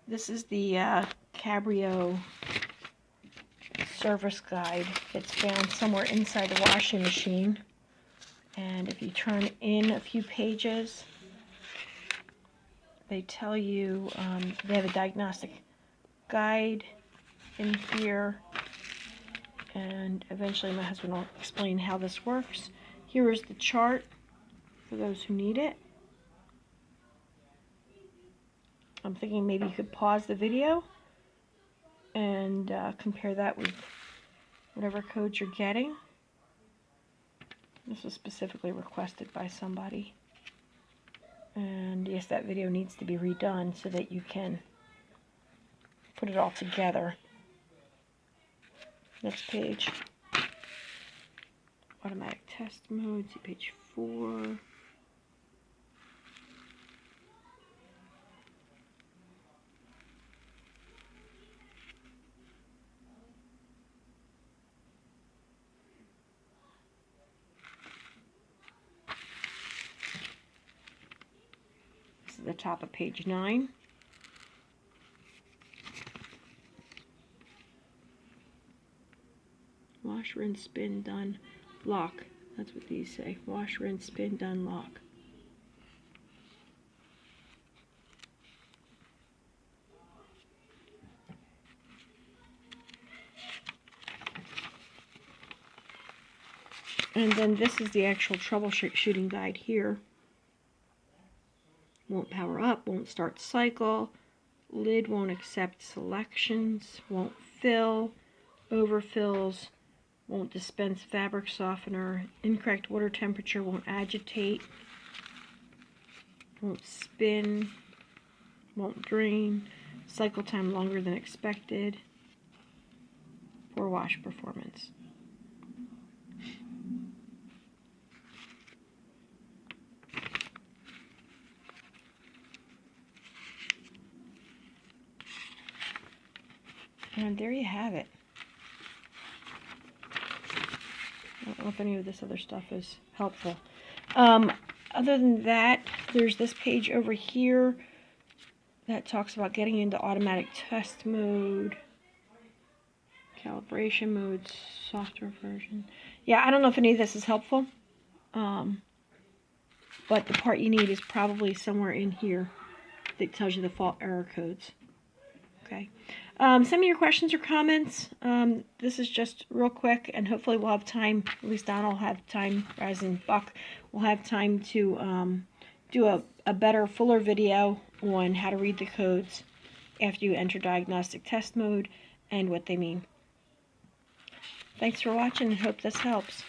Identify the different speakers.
Speaker 1: This is the Cabrio service guide. It's found somewhere inside the washing machine. And if you turn in a few pages, they tell you, they have a diagnostic guide in here. And eventually my husband will explain how this works. Here is the chart for those who need it. I'm thinking maybe you could pause the video and compare that with whatever codes you're getting. This was specifically requested by somebody. And yes, that video needs to be redone so that you can put it all together. Next page. Automatic test mode, see page 4. This is the top of page 9. Wash, rinse, spin, done, lock. That's what these say. Wash, rinse, spin, done, lock. And then this is the actual troubleshooting guide here. Won't power up, won't start cycle, lid won't accept selections, won't fill, overfills, won't dispense fabric softener, incorrect water temperature, won't agitate, won't spin, won't drain, cycle time longer than expected, poor wash performance. And there you have it. I don't know if any of this other stuff is helpful. Other than that, there's this page over here that talks about getting into automatic test mode, calibration mode, software version. Yeah, I don't know if any of this is helpful, but the part you need is probably somewhere in here that tells you the fault error codes. Okay. Send me your questions or comments. This is just real quick, and hopefully we'll have time, at least Don will have time, as in Buck, we'll have time to do a better, fuller video on how to read the codes after you enter diagnostic test mode and what they mean. Thanks for watching, and hope this helps.